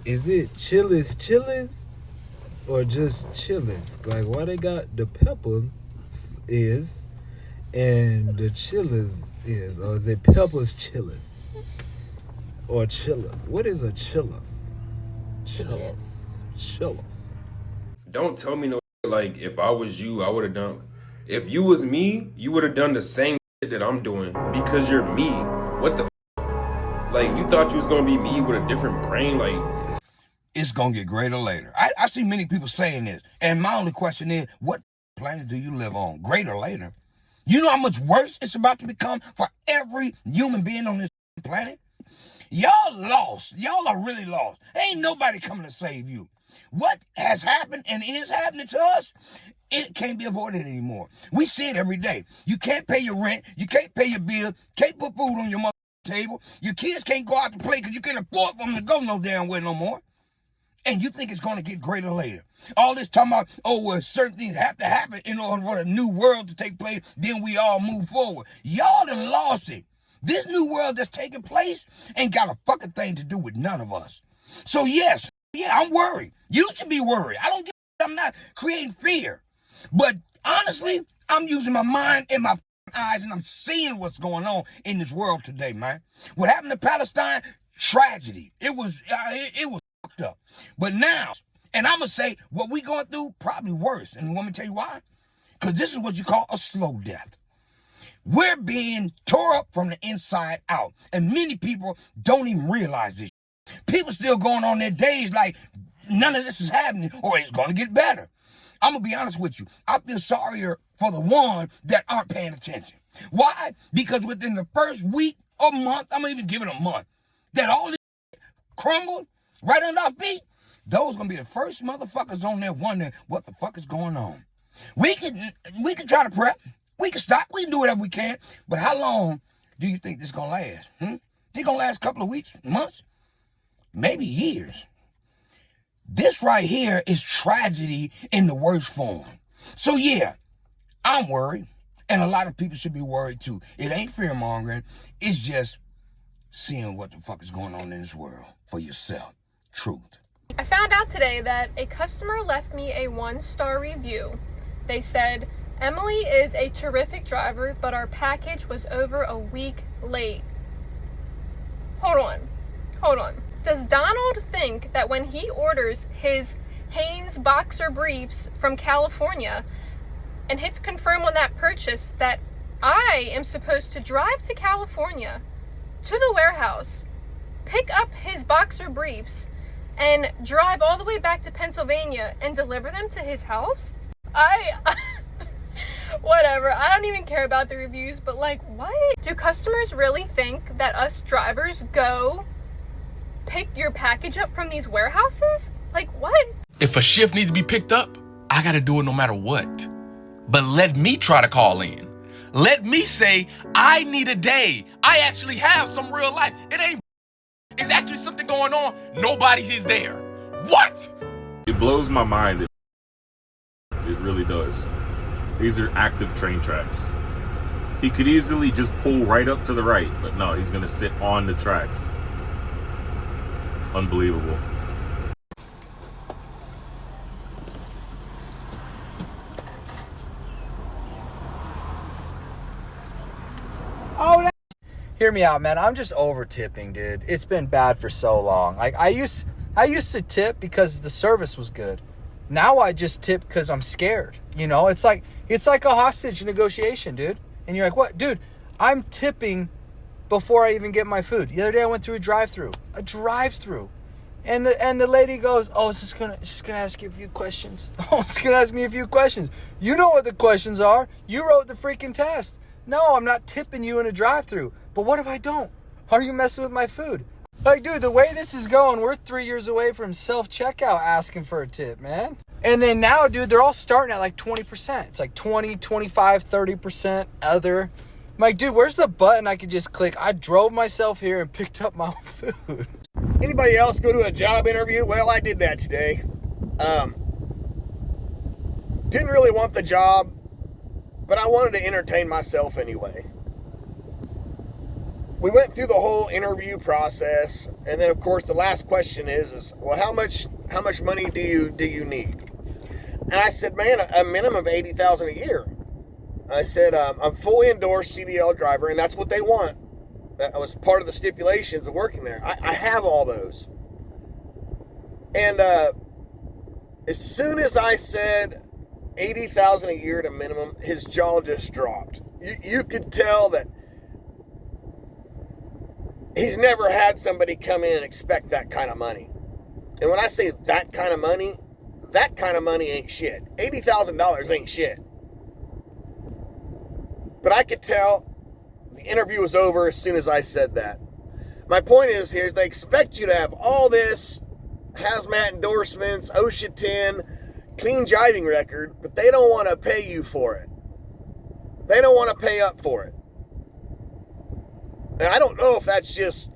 Is it chilies or just chilies? Like why they got the pepper is and the chilies is, or is it peppers chilies or chillers? What is a chillers? Chillers. Don't tell me no like if I was you, I would have done. If you was me, you would have done the same shit that I'm doing because you're me. What the like? You thought you was gonna be me with a different brain, like. It's going to get greater later. I see many people saying this. And my only question is, what planet do you live on? Greater later. You know how much worse it's about to become for every human being on this planet? Y'all lost. Y'all are really lost. Ain't nobody coming to save you. What has happened and is happening to us, it can't be avoided anymore. We see it every day. You can't pay your rent. You can't pay your bill. Can't put food on your mother table. Your kids can't go out to play because you can't afford for them to go no damn way no more. And you think it's going to get greater later. All this talking about, oh, well, certain things have to happen in order for the new world to take place, then we all move forward. Y'all done lost it. This new world that's taking place ain't got a fucking thing to do with none of us. So yes, yeah, I'm worried. You should be worried. I don't give a I'm not creating fear. But honestly, I'm using my mind and my eyes and I'm seeing what's going on in this world today, man. What happened to Palestine? Tragedy. It was fucked up. But now, and I'm going to say what we going through, probably worse. And let me tell you why. Because this is what you call a slow death. We're being tore up from the inside out. And many people don't even realize this. People still going on their days like none of this is happening or it's going to get better. I'm going to be honest with you. I feel sorrier for the ones that aren't paying attention. Why? Because within the first week or month, I'm going to even give it a month, that all this crumbled right under our feet, those going to be the first motherfuckers on there wondering what the fuck is going on. We can try to prep. We can stop. We can do whatever we can. But how long do you think this is going to last? It's going to last a couple of weeks, months, maybe years. This right here is tragedy in the worst form. So yeah, I'm worried. And a lot of people should be worried too. It ain't fear mongering. It's just seeing what the fuck is going on in this world for yourself. Truth. I found out today that a customer left me a 1-star review. They said, Emily is a terrific driver, but our package was over a week late. Hold on. Does Donald think that when he orders his Hanes boxer briefs from California and hits confirm on that purchase that I am supposed to drive to California, to the warehouse, pick up his boxer briefs, and drive all the way back to Pennsylvania and deliver them to his house? Whatever, I don't even care about the reviews, but like, what? Do customers really think that us drivers go pick your package up from these warehouses? Like, what? If a shift needs to be picked up, I gotta do it no matter what. But let me try to call in. Let me say, I need a day. I actually have some real life. It ain't. It's actually something going on. Nobody is there. What? It blows my mind. It really does. These are active train tracks. He could easily just pull right up to the right, but no, he's gonna sit on the tracks. Unbelievable. Hear me out, man. I'm just over tipping, dude. It's been bad for so long. Like I used to tip because the service was good. Now I just tip because I'm scared. You know, it's like a hostage negotiation, dude. And you're like, what, dude? I'm tipping before I even get my food. The other day I went through a drive-through, and the lady goes, "Oh, it's just gonna ask you a few questions." Oh, it's gonna ask me a few questions. You know what the questions are? You wrote the freaking test. No, I'm not tipping you in a drive-through. But what if I don't? Are you messing with my food? Like, dude, the way this is going, we're 3 years away from self-checkout asking for a tip, man. And then now, dude, they're all starting at like 20%. It's like 20, 25, 30% other. I'm like, dude, where's the button I could just click? I drove myself here and picked up my own food. Anybody else go to a job interview? Well, I did that today. Didn't really want the job, but I wanted to entertain myself anyway. we went through the whole interview process, and then of course the last question is well, how much money do you need? And I said, man, a minimum of $80,000 a year. I said, I'm fully endorsed CDL driver, and that's what they want. That was part of the stipulations of working there. I have all those. And as soon as I said $80,000 a year at a minimum, his jaw just dropped. You could tell that he's never had somebody come in and expect that kind of money. And when I say that kind of money ain't shit. $80,000 ain't shit. But I could tell the interview was over as soon as I said that. My point is here is they expect you to have all this hazmat endorsements, OSHA 10, clean driving record, but they don't want to pay you for it. They don't want to pay up for it. And I don't know if that's just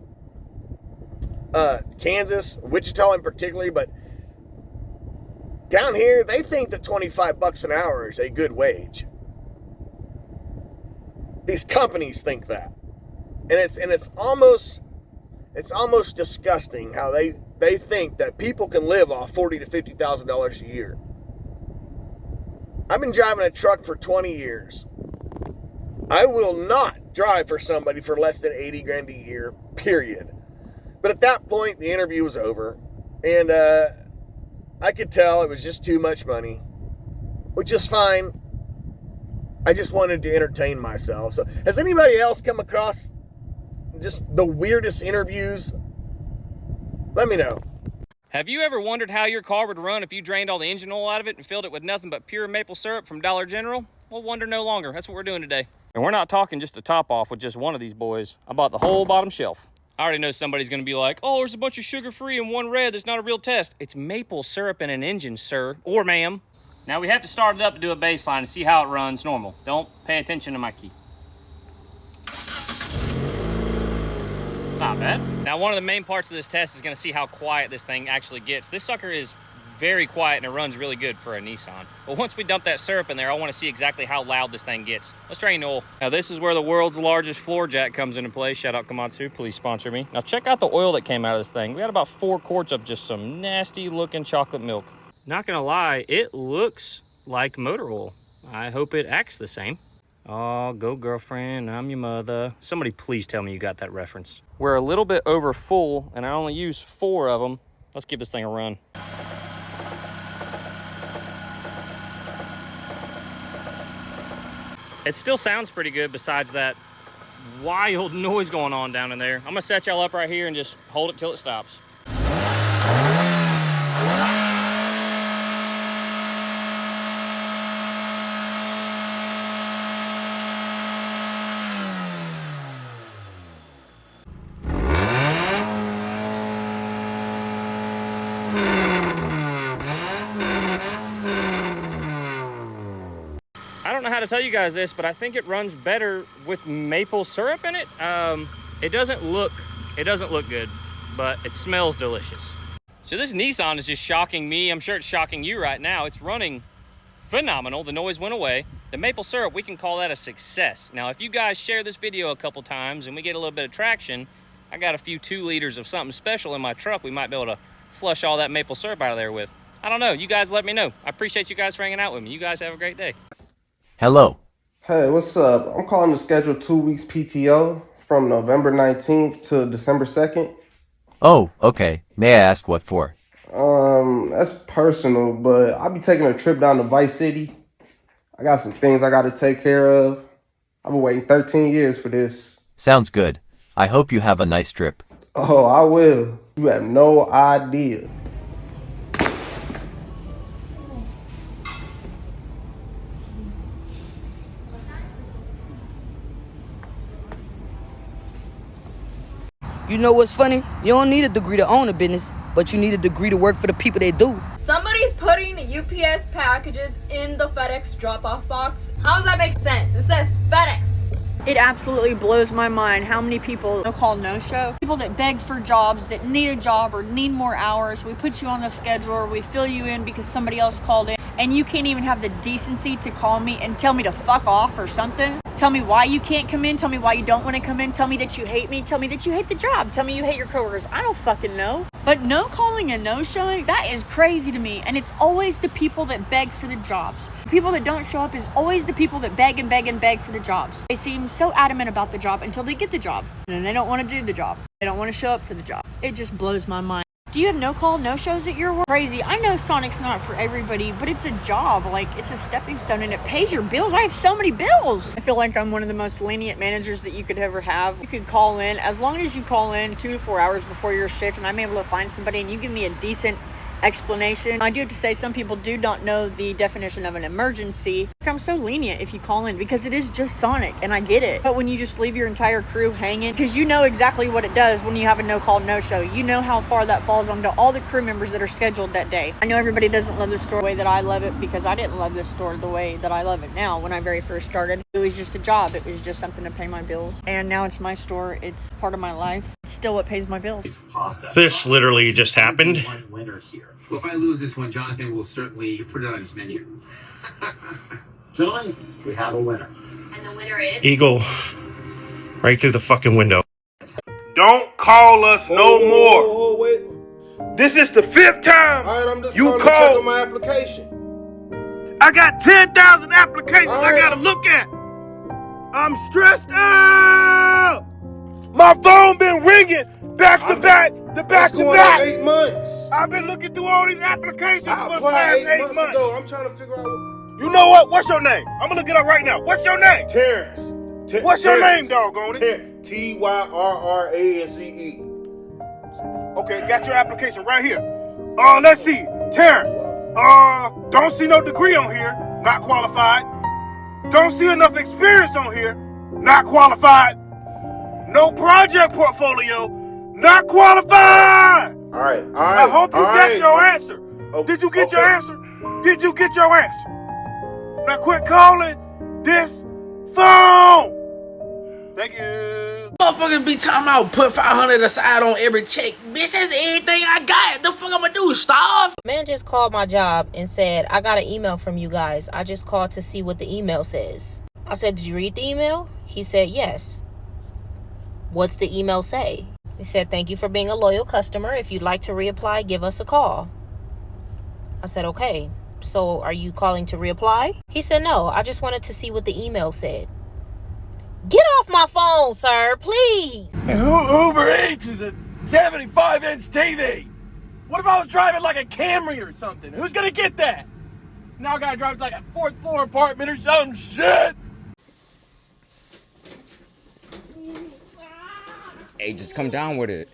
Kansas, Wichita in particular, but down here they think that $25 an hour is a good wage. These companies think that, and it's almost disgusting how they think that people can live off $40,000 to $50,000 a year. I've been driving a truck for 20 years. I will not drive for somebody for less than $80,000 a year, period. But at that point, the interview was over, and I could tell it was just too much money, which is fine. I just wanted to entertain myself. So, has anybody else come across just the weirdest interviews? Let me know. Have you ever wondered how your car would run if you drained all the engine oil out of it and filled it with nothing but pure maple syrup from Dollar General? Well, wonder no longer. That's what we're doing today. And we're not talking just a top off with just one of these boys. I bought the whole bottom shelf. I already know somebody's going to be like, oh, there's a bunch of sugar-free and one red. That's not a real test. It's maple syrup in an engine, sir. Or ma'am. Now we have to start it up to do a baseline and see how it runs normal. Don't pay attention to my key. Not bad. Now one of the main parts of this test is going to see how quiet this thing actually gets. This sucker is very quiet and it runs really good for a Nissan. But once we dump that syrup in there, I want to see exactly how loud this thing gets. Let's drain the oil. Now this is where the world's largest floor jack comes into play. Shout out Komatsu, please sponsor me. Now check out the oil that came out of this thing. We got about 4 quarts of just some nasty looking chocolate milk. Not gonna lie, it looks like motor oil. I hope it acts the same. Oh, go girlfriend, I'm your mother. Somebody please tell me you got that reference. We're a little bit over full and I only use 4 of them. Let's give this thing a run. It still sounds pretty good besides that wild noise going on down in there. I'm gonna set y'all up right here and just hold it till it stops. I don't know how to tell you guys this, but I think it runs better with maple syrup in it. It doesn't look good, but it smells delicious. So this Nissan is just shocking me. I'm sure it's shocking you right now. It's running phenomenal. The noise went away. The maple syrup, we can call that a success. Now, if you guys share this video a couple times and we get a little bit of traction, I got a few 2 liters of something special in my truck we might be able to flush all that maple syrup out of there with. I don't know. You guys let me know. I appreciate you guys for hanging out with me. You guys have a great day. Hello. Hey, what's up? I'm calling to schedule 2 weeks PTO from November 19th to December 2nd. Oh, okay. May I ask what for? That's personal, but I'll be taking a trip down to Vice City. I got some things I got to take care of. I've been waiting 13 years for this. Sounds good. I hope you have a nice trip. Oh, I will. You have no idea. You know what's funny? You don't need a degree to own a business, but you need a degree to work for the people that do. Somebody's putting UPS packages in the FedEx drop-off box. How does that make sense? It says FedEx. It absolutely blows my mind how many people no-call, no-show. People that beg for jobs, that need a job or need more hours. We put you on the schedule or we fill you in because somebody else called in. and you can't even have the decency to call me and tell me to fuck off or something. Tell me why you can't come in. Tell me why you don't want to come in. Tell me that you hate me. Tell me that you hate the job. Tell me you hate your coworkers. I don't fucking know. But no calling and no showing, that is crazy to me. And it's always the people that beg for the jobs. The people that don't show up is always the people that beg and beg and beg for the jobs. They seem so adamant about the job until they get the job. And then they don't want to do the job. They don't want to show up for the job. It just blows my mind. Do you have no call, no shows at your work? Crazy. I know Sonic's not for everybody, but it's a job. Like, it's a stepping stone and it pays your bills. I have so many bills. I feel like I'm one of the most lenient managers that you could ever have. You could call in, as long as you call in 2 to 4 hours before your shift and I'm able to find somebody and you give me a decent explanation. I do have to say some people do not know the definition of an emergency. I'm so lenient if you call in because it is just Sonic and I get it. But when you just leave your entire crew hanging, because you know exactly what it does when you have a no call, no show. You know how far that falls onto all the crew members that are scheduled that day. I know everybody doesn't love the store the way that I love it because I didn't love this store the way that I love it now. When I very first started, it was just a job. It was just something to pay my bills. And now it's my store. It's part of my life. It's still what pays my bills. This literally just happened. One winner here. Well, if I lose this one, Jonathan will certainly put it on his menu. John, we have a winner. And the winner is? Eagle. Right through the fucking window. Don't call us no more. Oh, wait. This is the 5th time All right, I'm just you calling to check called. on my application. I got 10,000 applications All I right. gotta look at. I'm stressed out. My phone been ringing back to back to back to going back. on 8 months. I've been looking through all these applications I for the applied past 8 8 months. ago. I'm trying to figure out what... You know what? What's your name? I'm gonna look it up right now. What's your name? Terrence. What's your name, doggone it? Tyrrance. Okay, got your application right here. Let's see. Terrence. Don't see no degree on here. Not qualified. Don't see enough experience on here. Not qualified. No project portfolio. Not qualified. All right. I hope you got your answer. Oh, Did you get okay. your answer? Did you get your answer? Now quit calling this phone. Thank you. Motherfuckers be talking about put 500 aside on every check. Bitch, that's everything I got. The fuck I'm gonna do? Starve? Man just called my job and said, I got an email from you guys. I just called to see what the email says. I said, did you read the email? He said, yes. What's the email say? He said, thank you for being a loyal customer. If you'd like to reapply, give us a call. I said, okay. So are you calling to reapply? He said, no, I just wanted to see what the email said. Get off my phone, sir, please. Uber Eats is a 75-inch TV. What if I was driving like a Camry or something? Who's gonna get that? Now I gotta drive to like a 4th floor apartment or some shit. Hey, just come down with it.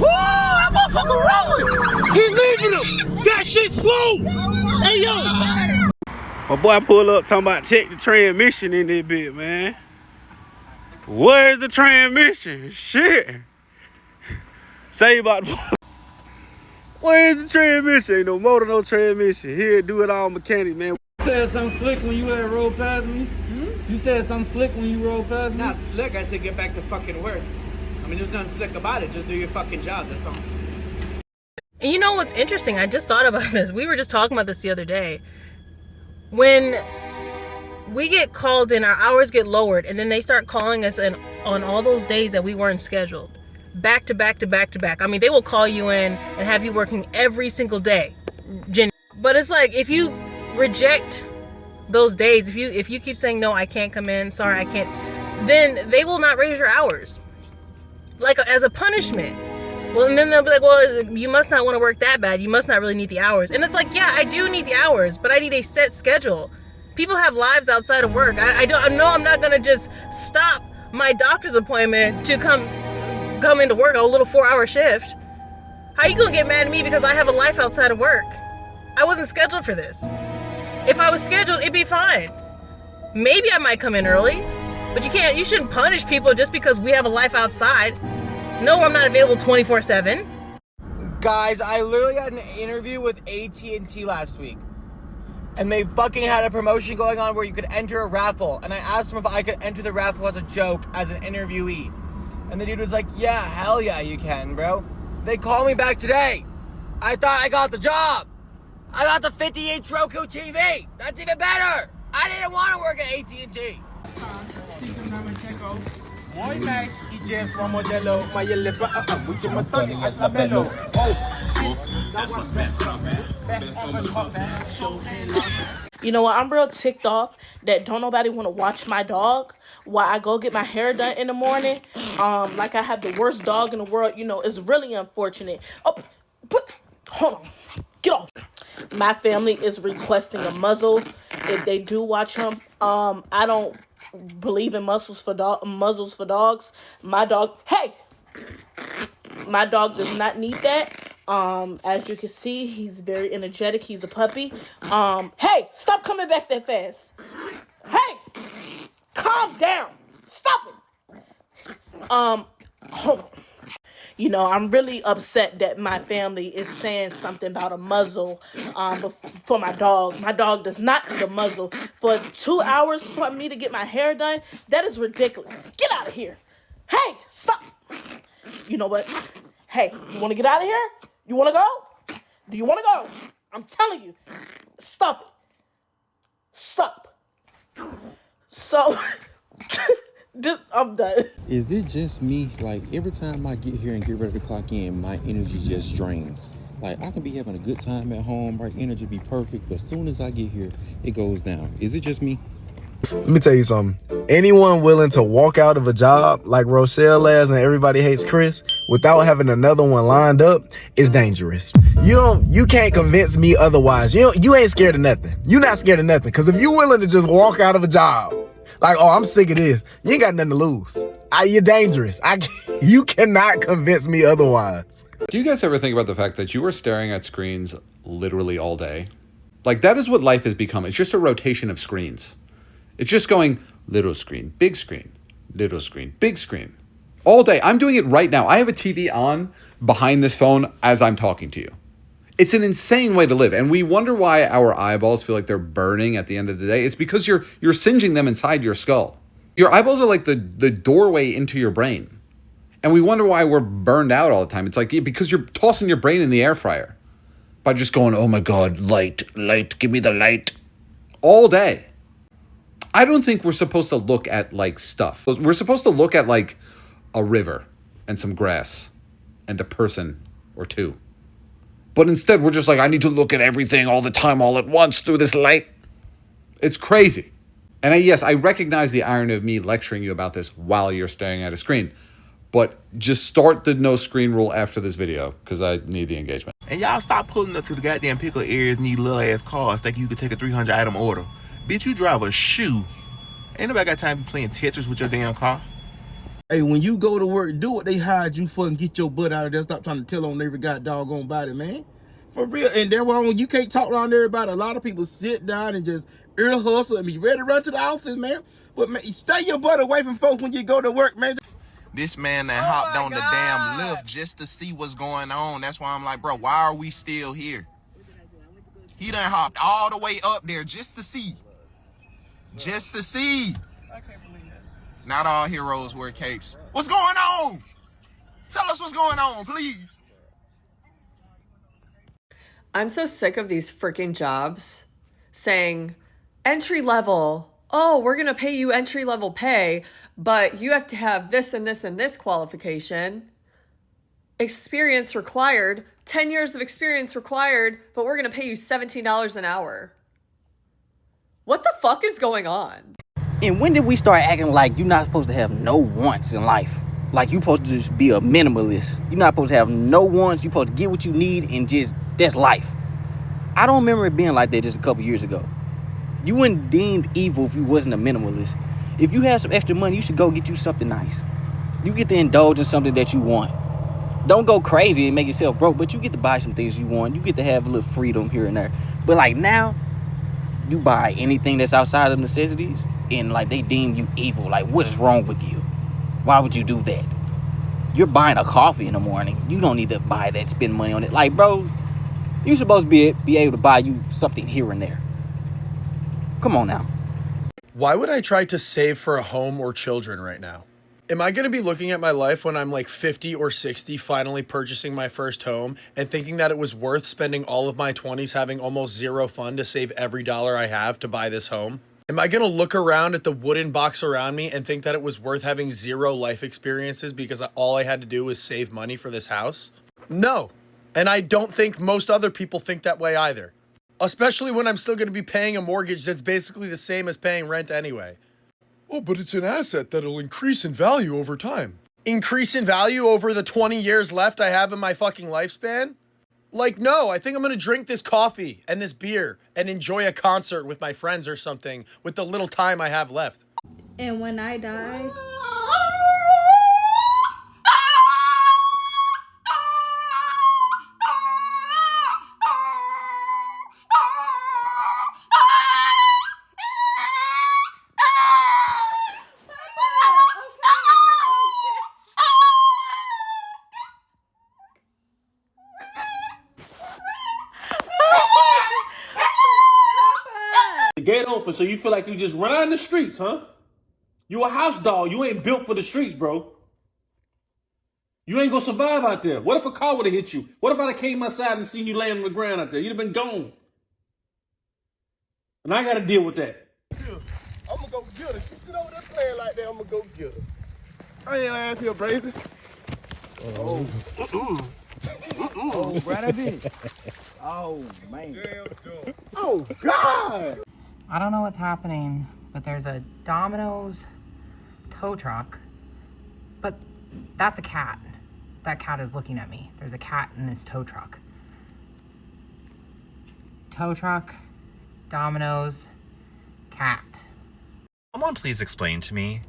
That motherfucker rolling. He leaving him. That shit slow. Hey, yo. My boy pull up talking about check the transmission in this bit, man. Where's the transmission? Shit. Say about where's the transmission? Ain't no motor, no transmission. Here, do it all mechanic, man. You said something slick when you had rolled past me? You said something slick when you rolled past me? Not slick, I said get back to fucking work. I mean, there's nothing slick about it. Just do your fucking job, that's all. And you know what's interesting? I just thought about this. We were just talking about this the other day. When we get called in, our hours get lowered, and then they start calling us in on all those days that we weren't scheduled. Back to back to back to back. I mean, they will call you in and have you working every single day. But it's like, if you reject those days, if you keep saying, no, I can't come in, sorry, I can't, then they will not raise your hours. Like, as a punishment. Well, and then they'll be like, well, you must not want to work that bad. You must not really need the hours. And it's like, yeah, I do need the hours, but I need a set schedule. People have lives outside of work. I know I'm not going to just stop my doctor's appointment to come into work, a little 4-hour shift. How you going to get mad at me because I have a life outside of work? I wasn't scheduled for this. If I was scheduled, it'd be fine. Maybe I might come in early, but you shouldn't punish people just because we have a life outside. No, I'm not available 24/7. Guys, I literally had an interview with AT&T last week. And they fucking had a promotion going on where you could enter a raffle. And I asked them if I could enter the raffle as a joke, as an interviewee. And the dude was like, yeah, hell yeah, you can, bro. They called me back today. I thought I got the job. I got the 50-inch Roku TV. That's even better. I didn't want to work at AT&T. You know what? I'm real ticked off that don't nobody want to watch my dog while I go get my hair done in the morning. Like I have the worst dog in the world. You know, it's really unfortunate. Oh, hold on. Get off. My family is requesting a muzzle if they do watch him. I don't believe in muzzles for dogs. My dog does not need that. As you can see, he's very energetic. He's a puppy. Hey, stop coming back that fast. Hey, calm down. Stop it. Hold on. You know, I'm really upset that my family is saying something about a muzzle for my dog. My dog does not need a muzzle. For 2 hours for me to get my hair done, that is ridiculous. Get out of here. Hey, stop. You know what? Hey, you want to get out of here? You want to go? Do you want to go? I'm telling you. Stop it. Stop. So, I'm done. Is it just me? Like, every time I get here and get ready to clock in, my energy just drains. Like, I can be having a good time at home, right? Energy be perfect, but as soon as I get here, it goes down. Is it just me? Let me tell you something. Anyone willing to walk out of a job like Rochelle has and Everybody Hates Chris without having another one lined up is dangerous. You can't convince me otherwise. You ain't scared of nothing. You're not scared of nothing. Because if you're willing to just walk out of a job, like, oh, I'm sick of this, you ain't got nothing to lose. You're dangerous. You cannot convince me otherwise. Do you guys ever think about the fact that you are staring at screens literally all day? Like, that is what life has become. It's just a rotation of screens. It's just going little screen, big screen, little screen, big screen. All day. I'm doing it right now. I have a TV on behind this phone as I'm talking to you. It's an insane way to live. And we wonder why our eyeballs feel like they're burning at the end of the day. It's because you're singeing them inside your skull. Your eyeballs are like the doorway into your brain. And we wonder why we're burned out all the time. It's like because you're tossing your brain in the air fryer by just going, oh my God, light, give me the light all day. I don't think we're supposed to look at like stuff. We're supposed to look at like a river and some grass and a person or two. But instead we're just like, I need to look at everything all the time, all at once through this light. It's crazy. And yes, I recognize the irony of me lecturing you about this while you're staring at a screen. But just start the no screen rule after this video because I need the engagement. And y'all stop pulling up to the goddamn pickle areas and these little ass cars thinking you could take a 300 item order. Bitch, you drive a shoe. Ain't nobody got time to be playing Tetris with your damn car. Hey, when you go to work, do what they hired you for and get your butt out of there. Stop trying to tell on every god doggone body, man. For real. And that's why you can't talk around everybody. A lot of people sit down and just ear hustle and be ready to run to the office, man. But man, stay your butt away from folks when you go to work, man. This man that hopped on the damn lift just to see what's going on. That's why I'm like, bro, why are we still here? He done hopped all the way up there just to see. Just to see. I can't believe this. Not all heroes wear capes. What's going on? Tell us what's going on, please. I'm so sick of these freaking jobs saying entry level. Oh, we're going to pay you entry level pay, but you have to have this and this and this qualification. Experience required, 10 years of experience required, but we're going to pay you $17 an hour. What the fuck is going on? And when did we start acting like you're not supposed to have no wants in life? Like you're supposed to just be a minimalist. You're not supposed to have no wants. You're supposed to get what you need and just, that's life. I don't remember it being like that just a couple years ago. You wouldn't deemed evil if you wasn't a minimalist. If you had some extra money, you should go get you something nice. You get to indulge in something that you want. Don't go crazy and make yourself broke, but you get to buy some things you want. You get to have a little freedom here and there. But like now, you buy anything that's outside of necessities and like they deem you evil. Like, what is wrong with you? Why would you do that? You're buying a coffee in the morning. You don't need to buy that, spend money on it. Like, bro, you're supposed to be able to buy you something here and there. Come on now. Why would I try to save for a home or children right now? Am I going to be looking at my life when I'm like 50 or 60, finally purchasing my first home and thinking that it was worth spending all of my 20s having almost zero fun to save every dollar I have to buy this home? Am I going to look around at the wooden box around me and think that it was worth having zero life experiences because all I had to do was save money for this house? No. And I don't think most other people think that way either. Especially when I'm still going to be paying a mortgage that's basically the same as paying rent anyway. Oh, but it's an asset that'll increase in value over time. Increase in value over the 20 years left I have in my fucking lifespan? Like, no, I think I'm going to drink this coffee and this beer and enjoy a concert with my friends or something with the little time I have left. And when I die... The gate open, so you feel like you just run out in the streets, huh? You a house dog. You ain't built for the streets, bro. You ain't gonna survive out there. What if a car would have hit you? What if I'd have came outside and seen you laying on the ground out there? You'd have been gone. And I gotta deal with that. I'm gonna go get her. She sit over there playing like that, I'm gonna go get her. I ain't ass here, Brazy. Oh. Oh, Brad, oh, man. Oh, God. I don't know what's happening, but there's a Domino's tow truck, but that's a cat. That cat is looking at me. There's a cat in this tow truck. Tow truck, Domino's, cat. Someone please explain to me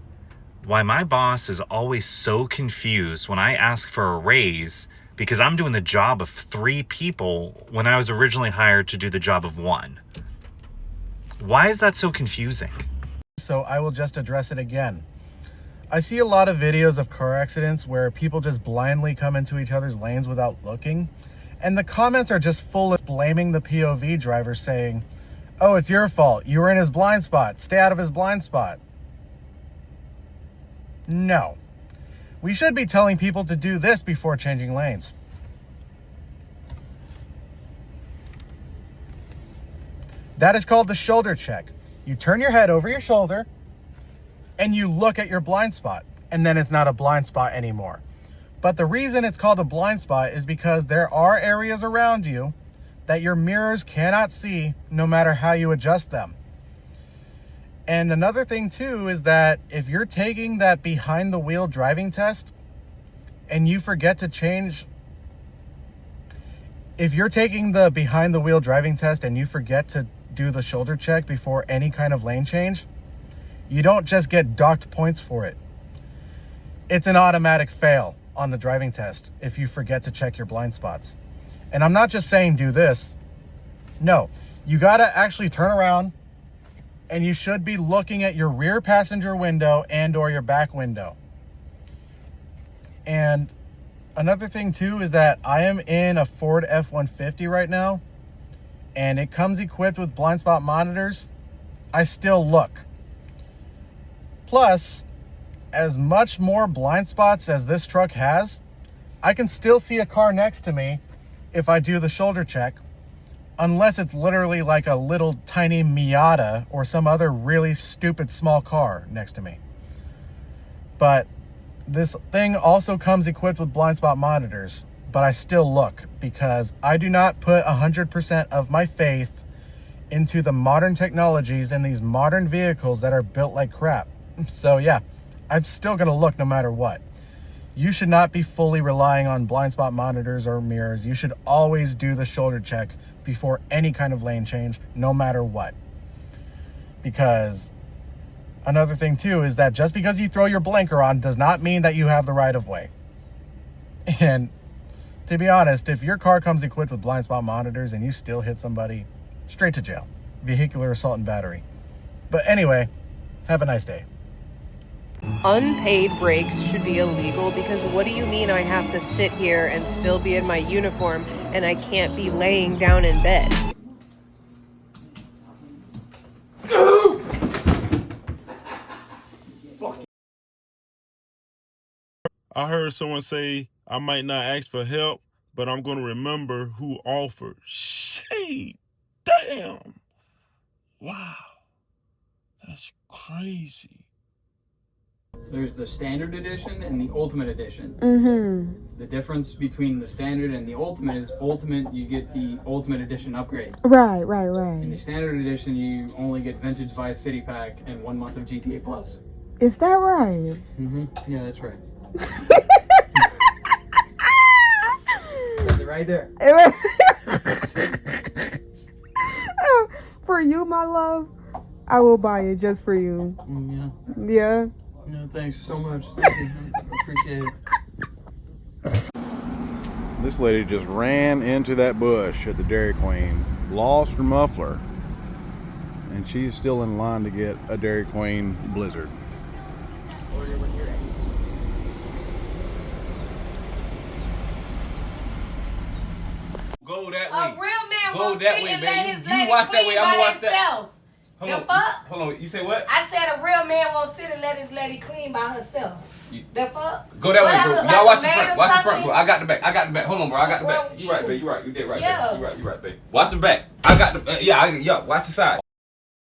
why my boss is always so confused when I ask for a raise because I'm doing the job of 3 people when I was originally hired to do the job of 1. Why is that so confusing? So I will just address it again. I see a lot of videos of car accidents where people just blindly come into each other's lanes without looking. And the comments are just full of blaming the POV driver saying, oh, it's your fault. You were in his blind spot. Stay out of his blind spot. No. We should be telling people to do this before changing lanes. That is called the shoulder check. You turn your head over your shoulder and you look at your blind spot, and then it's not a blind spot anymore. But the reason it's called a blind spot is because there are areas around you that your mirrors cannot see no matter how you adjust them. And another thing too is that if you're taking that behind the wheel driving test and you forget to change, if you're taking the behind the wheel driving test and you forget to do the shoulder check before any kind of lane change, you don't just get docked points for it. It's an automatic fail on the driving test if you forget to check your blind spots. And I'm not just saying do this. No, you gotta actually turn around and you should be looking at your rear passenger window and or your back window. And another thing too is that I am in a Ford F-150 right now and it comes equipped with blind spot monitors. I still look. Plus, as much more blind spots as this truck has, I can still see a car next to me if I do the shoulder check, unless it's literally like a little tiny Miata or some other really stupid small car next to me. But this thing also comes equipped with blind spot monitors, but I still look because I do not put 100% of my faith into the modern technologies and these modern vehicles that are built like crap. So yeah, I'm still gonna look no matter what. You should not be fully relying on blind spot monitors or mirrors. You should always do the shoulder check before any kind of lane change, no matter what. Because another thing too is that just because you throw your blinker on does not mean that you have the right of way. And to be honest, if your car comes equipped with blind spot monitors and you still hit somebody, straight to jail. Vehicular assault and battery. But anyway, have a nice day. Unpaid breaks should be illegal because what do you mean I have to sit here and still be in my uniform and I can't be laying down in bed? I heard someone say I might not ask for help, but I'm going to remember who offered. Shit. Damn. Wow. That's crazy. There's the standard edition and the ultimate edition. Mm-hmm. The difference between the standard and the ultimate is ultimate, you get the ultimate edition upgrade. Right. In the standard edition, you only get Vintage Vice City Pack and 1 month of GTA Plus. Is that right? Mm-hmm. Yeah, that's right. Says it right there. For you, my love, I will buy it just for you. Yeah. Yeah. No, thanks so much. Thank you. I appreciate it. This lady just ran into that bush at the Dairy Queen, lost her muffler, and she's still in line to get a Dairy Queen Blizzard. Go that way. A real man Go won't that sit way, and man. let his You lady watch that clean way. I'm by gonna watch that. herself. Hold The on. fuck? Hold on. You say what? I said a real man won't sit and let his lady clean by herself. The fuck? Go that What, I way, bro. look Y'all like watch a the man front. or Watch the front, something? bro. I got the back. Hold on, bro. I got the What's back. wrong You right, with babe. you? You right. You did right, Yeah. babe. You right, babe. Watch the back. I got the. Yeah. Watch the side.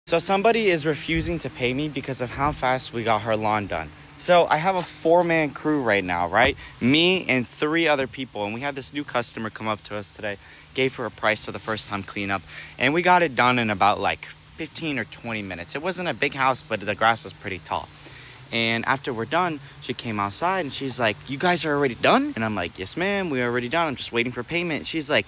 So somebody is refusing to pay me because of how fast we got her lawn done. So I have a 4-man crew right now, right? Me and 3 other people. And we had this new customer come up to us today, gave her a price for the first time cleanup. And we got it done in about like 15 or 20 minutes. It wasn't a big house, but the grass was pretty tall. And after we're done, she came outside and she's like, "You guys are already done?" And I'm like, "Yes, ma'am, we're already done. I'm just waiting for payment." And she's like,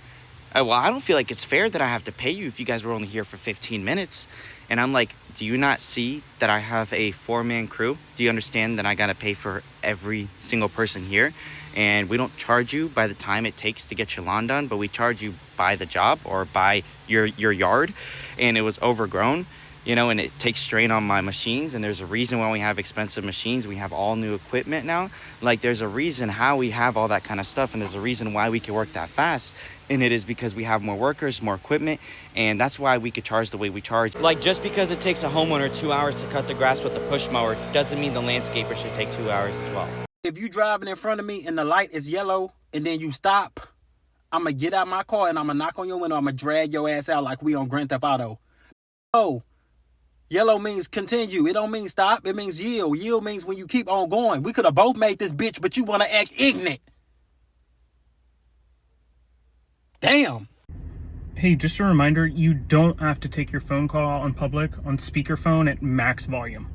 "Well, I don't feel like it's fair that I have to pay you if you guys were only here for 15 minutes. And I'm like, "Do you not see that I have a 4-man crew? Do you understand that I gotta pay for every single person here? And we don't charge you by the time it takes to get your lawn done, but we charge you by the job or by your yard. And it was overgrown, you know, and it takes strain on my machines. And there's a reason why we have expensive machines. We have all new equipment now. Like, there's a reason how we have all that kind of stuff. And there's a reason why we can work that fast. And it is because we have more workers, more equipment. And that's why we could charge the way we charge. Like, just because it takes a homeowner 2 hours to cut the grass with a push mower doesn't mean the landscaper should take 2 hours as well." If you driving in front of me and the light is yellow and then you stop, I'm going to get out my car and I'm going to knock on your window. I'm going to drag your ass out like we on Grand Theft Auto. Oh, yellow means continue. It don't mean stop. It means yield. Yield means when you keep on going. We could have both made this bitch, but you want to act ignorant. Damn. Hey, just a reminder, you don't have to take your phone call on public on speakerphone at max volume.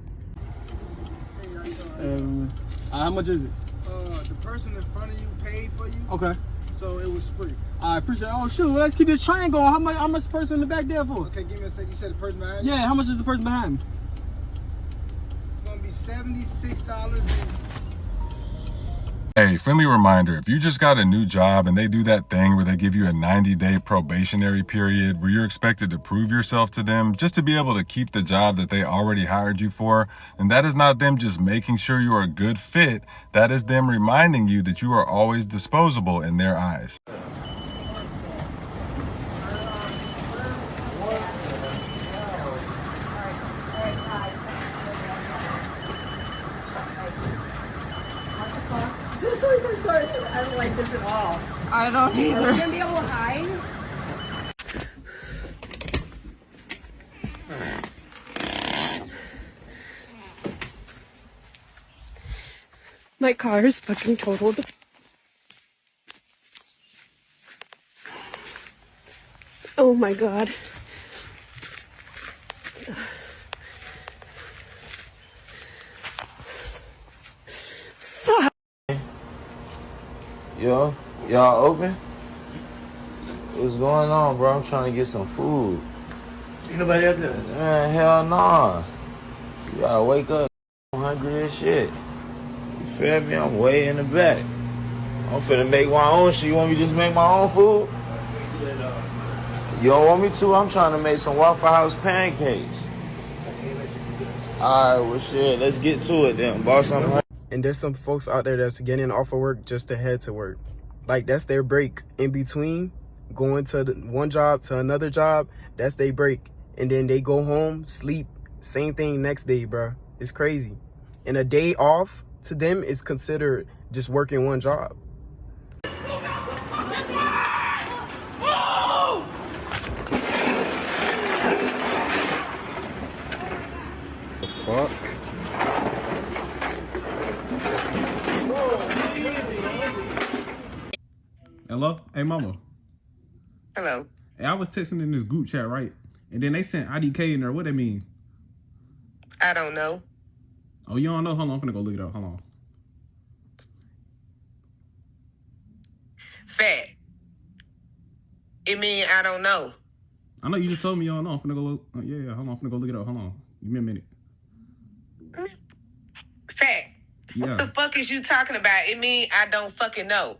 How much is it? The person in front of you paid for you, Okay. so it was free. I appreciate it. Oh, shoot. Let's keep this train going. How much the person in the back there for? Okay, give me a second. You said the person behind you? Yeah, how much is the person behind me? It's going to be $76. Hey, friendly reminder, if you just got a new job and they do that thing where they give you a 90-day probationary period where you're expected to prove yourself to them just to be able to keep the job that they already hired you for, and that is not them just making sure you are a good fit, that is them reminding you that you are always disposable in their eyes. I don't like this at all. I don't either. Are we gonna be able to hide? My car is fucking totaled. Oh my god. Fuck. Yo, y'all open? What's going on, bro? I'm trying to get some food. Ain't nobody up there. Man, hell nah. You gotta wake up. I'm hungry as shit. You feel me? I'm way in the back. I'm finna make my own shit. You want me to just make my own food? You don't want me to? I'm trying to make some Waffle House pancakes. All right, well, shit, let's get to it then, boss. And there's some folks out there that's getting off of work just to head to work. Like, that's their break in between going to one job to another job. That's their break. And then they go home, sleep, same thing next day, bro. It's crazy. And a day off to them is considered just working one job. Fuck. Hello? Hey, mama. Hello. Hey, I was texting in this group chat, right? And then they sent IDK in there. What that mean? I don't know. Oh, you don't know? Hold on, I'm finna go look it up. Hold on. Fat. It mean I don't know. I know you just told me you don't know. I'm finna go look. Yeah, hold on. I'm finna go look it up. Hold on. Give me a minute. Fat. Yeah. What the fuck is you talking about? It mean I don't fucking know.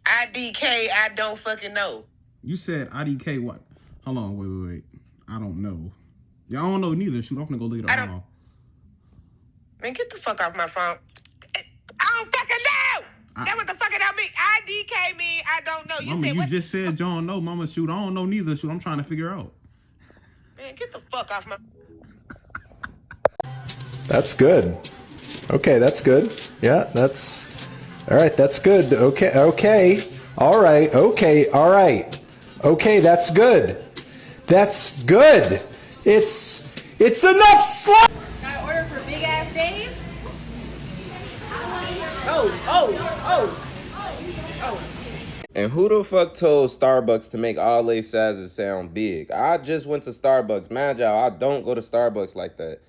IDK, I don't fucking know. You said IDK what? Hold on, wait. I don't know. Yeah, I don't know neither. Shoot, I'm finna go look it up. Hold on. Man, get the fuck off my phone. I don't fucking know. That what the fuck it don't mean. IDK mean I don't know. Mama, you just said you don't know. Mama, shoot, I don't know neither. Shoot, I'm trying to figure out. Man, get the fuck off my... That's good. Okay, that's good. Yeah, that's... All right, that's good. Okay. All right, okay, all right. Okay, that's good. That's good. It's enough slap! Can I order for Big Ass Dave? And who the fuck told Starbucks to make all their sizes sound big? I just went to Starbucks. Mind y'all, I don't go to Starbucks like that.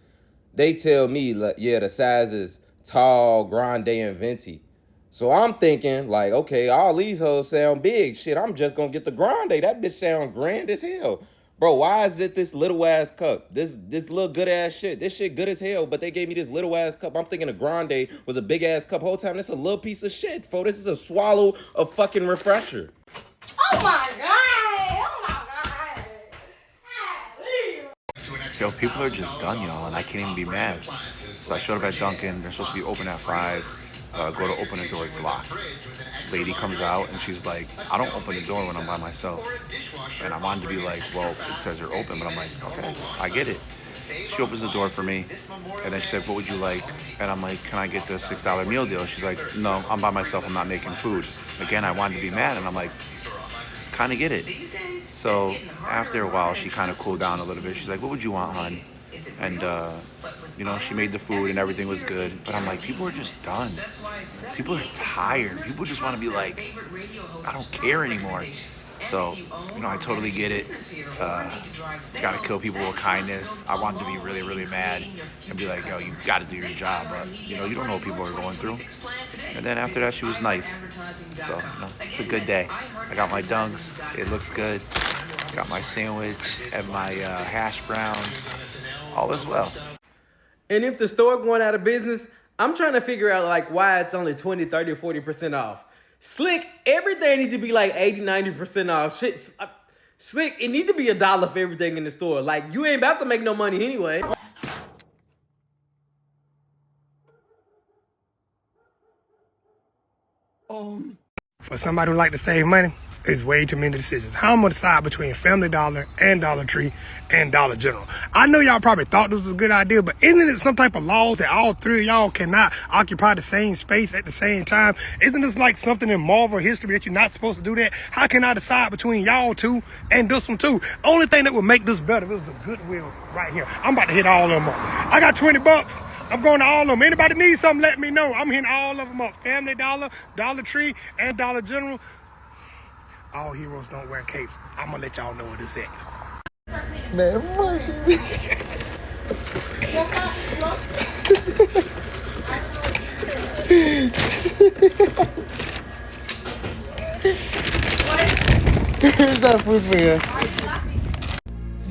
They tell me, like, yeah, the size is tall, grande, and venti. So I'm thinking, like, okay, all these hoes sound big. Shit, I'm just gonna get the grande. That bitch sound grand as hell. Bro, why is it this little ass cup? This little good ass shit. This shit good as hell, but they gave me this little ass cup. I'm thinking a grande was a big ass cup. Whole time, this a little piece of shit, fo. This is a swallow of fucking refresher. Oh my god! Oh my god! Yo, people are just done, y'all, and I can't even be mad. So I showed up at Dunkin'. They're supposed to be open at 5. Go to open the door, it's locked. Lady comes out and she's like, I don't open the door when I'm by myself. And I wanted to be like, well, it says you're open, but I'm like, okay, I get it. She opens the door for me, and then she said, what would you like? And I'm like, can I get the $6 meal deal? She's like, no, I'm by myself, I'm not making food. Again, I wanted to be mad, and I'm like, kind of get it. So after a while, she kind of cooled down a little bit. She's like, what would you want, hon? And, you know, she made the food and everything was good. But I'm like, people are just done. People are tired. People just want to be like, I don't care anymore. So, you know, I totally get it. Gotta kill people with kindness. I wanted to be really, really mad and be like, yo, you gotta do your job. But, you know, you don't know what people are going through. And then after that, she was nice. So, you know, it's a good day. I got my dunks. It looks good. Got my sandwich and my hash browns. All is well. And if the store going out of business, I'm trying to figure out like why it's only 20, 30, 40% off. Slick, everything needs to be like 80, 90% off. Shit, Slick, it need to be $1 for everything in the store. Like, you ain't about to make no money anyway. For somebody who like to save money, it's way too many decisions. How I'm gonna decide between Family Dollar and Dollar Tree and Dollar General. I know y'all probably thought this was a good idea, but isn't it some type of laws that all three of y'all cannot occupy the same space at the same time? Isn't this like something in Marvel history that you're not supposed to do that? How can I decide between y'all two and this one too? Only thing that would make this better, if it was a Goodwill right here. I'm about to hit all of them up. I got $20. I'm going to all of them. Anybody need something, let me know. I'm hitting all of them up. Family Dollar, Dollar Tree, and Dollar General. All heroes don't wear capes. I'm going to let y'all know what it's at. Man, fuck Here's that food for you.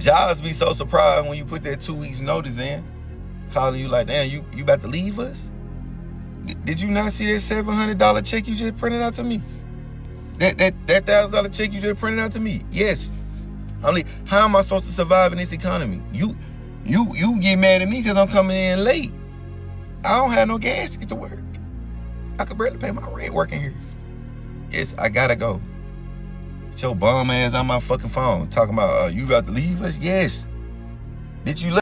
Jobs be so surprised when you put that 2 weeks notice in. Calling you like, damn, you about to leave us? Did you not see that $700 check you just printed out to me? That $1,000 check you just printed out to me? Yes. How am I supposed to survive in this economy? You get mad at me because I'm coming in late. I don't have no gas to get to work. I could barely pay my rent working here. Yes, I gotta go. Get your bum ass on my fucking phone talking about you got to leave us. Yes. Did you?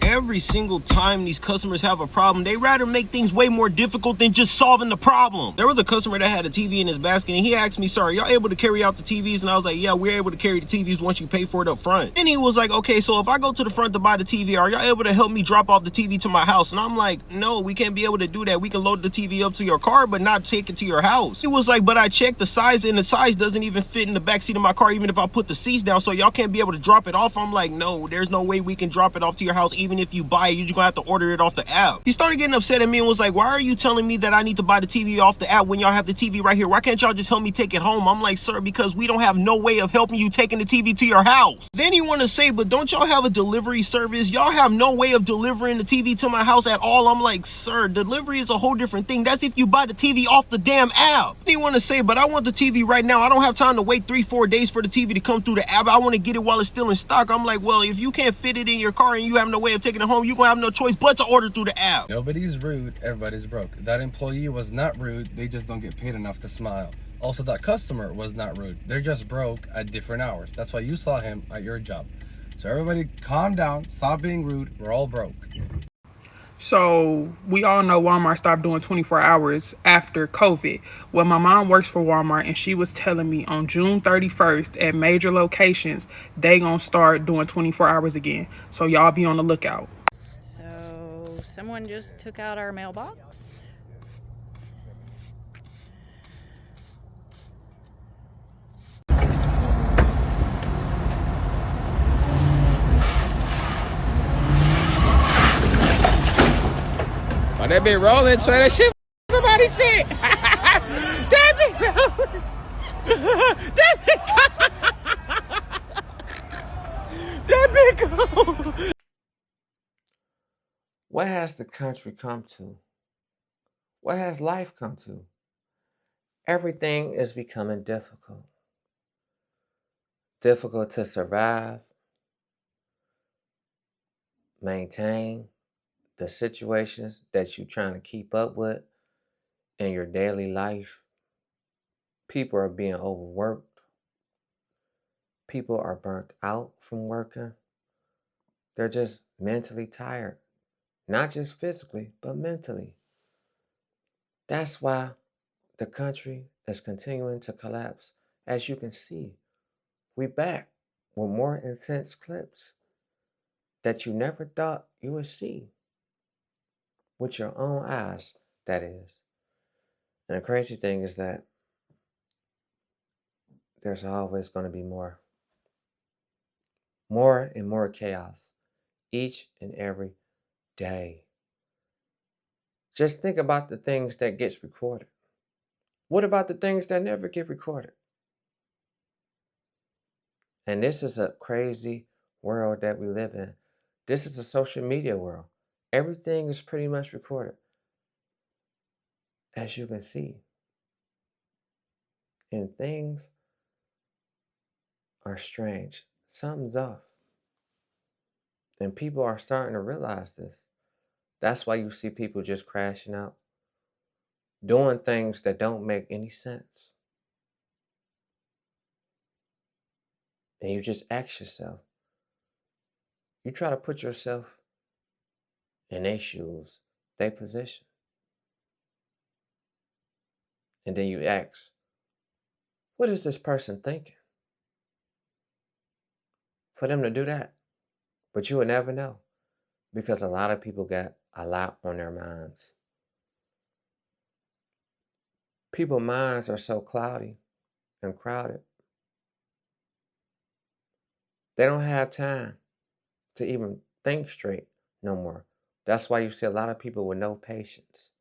Every single time these customers have a problem, they rather make things way more difficult than just solving the problem. There was a customer that had a TV in his basket and he asked me, "Sir, are y'all able to carry out the TVs?" And I was like, "Yeah, we're able to carry the TVs once you pay for it up front." And he was like, "Okay, so if I go to the front to buy the TV, are y'all able to help me drop off the TV to my house?" And I'm like, "No, we can't be able to do that. We can load the TV up to your car, but not take it to your house." He was like, "But I checked the size and the size doesn't even fit in the backseat of my car, even if I put the seats down, so y'all can't be able to drop it off." I'm like, "No, there's no way we can drop it off to your house. Even if you buy it, you're gonna have to order it off the app." He started getting upset at me and was like, "Why are you telling me that I need to buy the TV off the app when y'all have the TV right here? Why can't y'all just help me take it home?" I'm like, "Sir, because we don't have no way of helping you taking the TV to your house." Then he want to say, "But don't y'all have a delivery service?" Y'all have no way of delivering the TV to my house at all. I'm like, "Sir, delivery is a whole different thing. That's if you buy the TV off the damn app." He want to say, "But I want the TV right now. I don't have time to wait 3-4 days for the TV to come through the app. I want to get it while it's still in stock." I'm like, "Well, if you can't fit it in your car and you have no way of taking it home, you're gonna have no choice but to order through the app." Nobody's rude, everybody's broke. That employee was not rude, they just don't get paid enough to smile. Also, that customer was not rude, they're just broke at different hours. That's why you saw him at your job. So everybody calm down, stop being rude, we're all broke. So we all know Walmart stopped doing 24 hours after COVID. Well, my mom works for Walmart and she was telling me on June 31st at major locations, they gonna start doing 24 hours again. So y'all be on the lookout. So someone just took out our mailbox. Oh, that been rolling, so that shit somebody shit. That been rolling. That been cold. What has the country come to? What has life come to? Everything is becoming difficult. Difficult to survive, maintain the situations that you're trying to keep up with in your daily life. People are being overworked. People are burnt out from working. They're just mentally tired. Not just physically, but mentally. That's why the country is continuing to collapse. As you can see, we back with more intense clips that you never thought you would see. With your own eyes, that is. And the crazy thing is that there's always going to be more. More and more chaos each and every day. Just think about the things that gets recorded. What about the things that never get recorded? And this is a crazy world that we live in. This is a social media world. Everything is pretty much recorded. As you can see. And things are strange. Something's off. And people are starting to realize this. That's why you see people just crashing out, doing things that don't make any sense. And you just ask yourself, you try to put yourself in their shoes, their position. And then you ask, what is this person thinking? For them to do that. But you will never know. Because a lot of people got a lot on their minds. People's minds are so cloudy and crowded. They don't have time to even think straight no more. That's why you see a lot of people with no patience.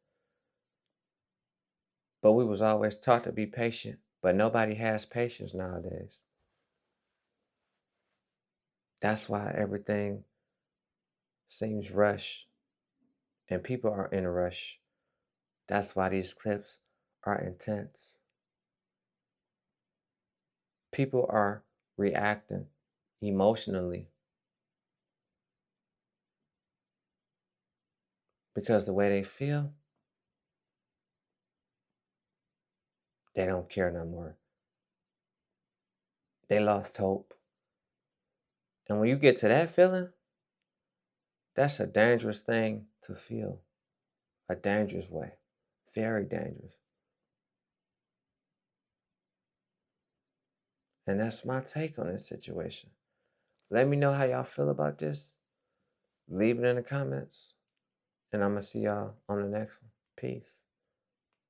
But we was always taught to be patient. But nobody has patience nowadays. That's why everything seems rushed. And people are in a rush. That's why these clips are intense. People are reacting emotionally because the way they feel, they don't care no more. They lost hope. And when you get to that feeling, that's a dangerous thing to feel. A dangerous way. Very dangerous. And that's my take on this situation. Let me know how y'all feel about this. Leave it in the comments. And I'm going to see y'all on the next one. Peace.